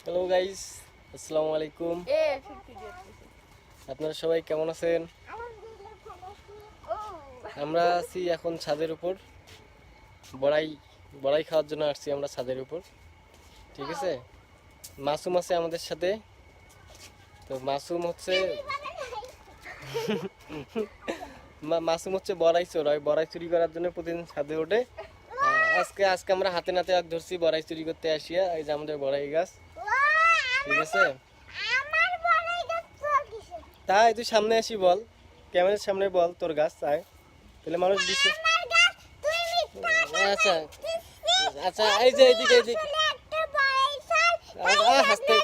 Hello guys, আসসালামু আলাইকুম। আপনারা সবাই কেমন আছেন? আমরা আছি এখন ছাদের উপর, বড়াই বড়াই খাওয়ার জন্য আসছি আমরা ছাদের উপর। ঠিক আছে, মাসুম আছে আমাদের সাথে। তো মাসুম হচ্ছে বড়াই চোর, ওই বড়াই চুরি করার জন্য প্রতিদিন ছাদে ওঠে। আজকে আজকে আমরা হাতে নাতে ধরছি বড়াই চুরি করতে আসিয়া। এই যে আমাদের বড়াই গাছ, ঠিক আছে। তাই তুই সামনে আসি বল, ক্যামেরার সামনে বল তোর গাছ, আয় তাহলে মানুষ দিচ্ছে। আচ্ছা আচ্ছা, এই যে এইদিকে এইদিকে হাসতে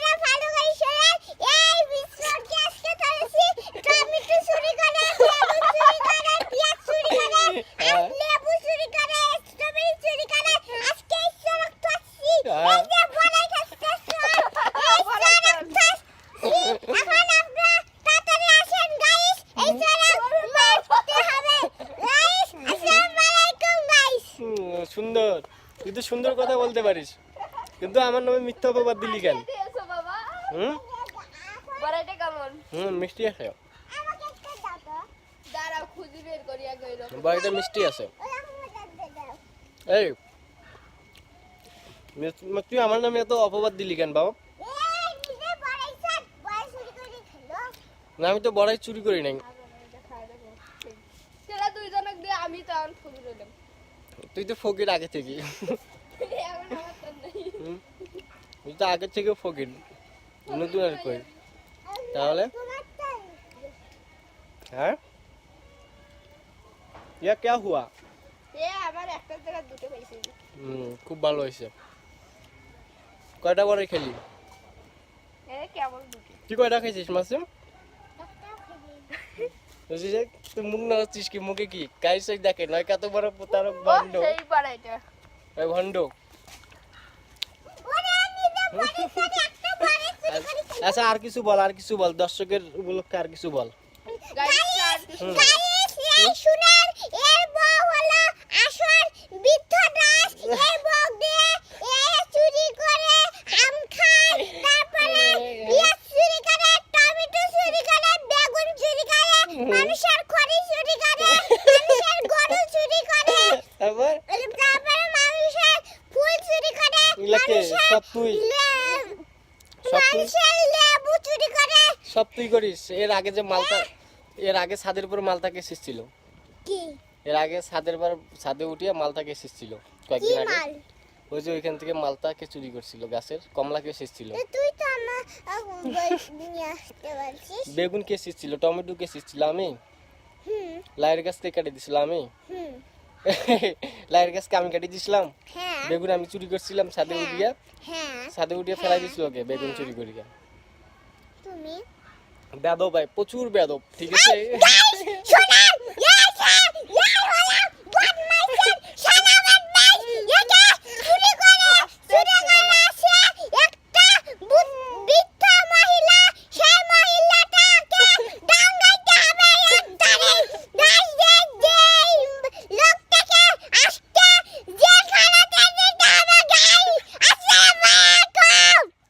সুন্দর, তুই তো সুন্দর কথা বলতে পারিস, কিন্তু আমার নামে মিথ্যা অপবাদ দিলি কেন? মিষ্টি আছে, বাড়িটা মিষ্টি আছে। এই তুই আমার নামে এত অপবাদ দিলি কেন বাবা? না, আমি তো বড়াই চুরি করি নাই। তুই তো ফকির আগে থেকে, তুই তো আগে থেকে ফকির, নতুন আর কই তাহলে? হ্যাঁ, ইয়া क्या हुआ? খুব ভালো হয়েছে। কয়টা বড়াই খেলি? তুই কয়টা খেয়েছিস মাসুম? তুই মুখ নাড়াচ্ছিস কি? মুখে কি গাইস দেখে? নয় কত বড় প্রতারক, ভণ্ড, ভণ্ড। আচ্ছা আর কিছু বল, আর কিছু বল, দর্শকের উপলক্ষে আর কিছু বল। মানুষের খড়ি চুরি করে, মানুষের গরু চুরি করে, তারপরে মানুষের ফুল চুরি করে, মানুষের লেবু চুরি করে। সব তুই করিস। এর আগে যে মালটা, এর আগে ছাদের উপর মালটাকে এসেছিল কি? এর আগে ছাদে উঠিয়ে মালটাকে এসেছিল কয়েকদিন আগে। ওই যে ওইখান থেকে মালটাকে চুরি করছিল, গাছের কমলাকে এসেছিল। তুই তো আমার নিয়ে আসতে বলছিস। বেগুন কে এসেছিল, টমেটো কে এসেছিল আমি। লাইয়ের গাছ থেকে কেটে দিছিলাম আমি। লাইয়ের গাছকে আমি কেটে দিছিলাম। বেগুন আমি চুরি করছিলাম ছাদে উঠিয়ে ফেলাই দিছিল ওকে, বেগুন চুরি করিয়া। তুমি বেদব ভাই, প্রচুর বেদব, ঠিক আছে।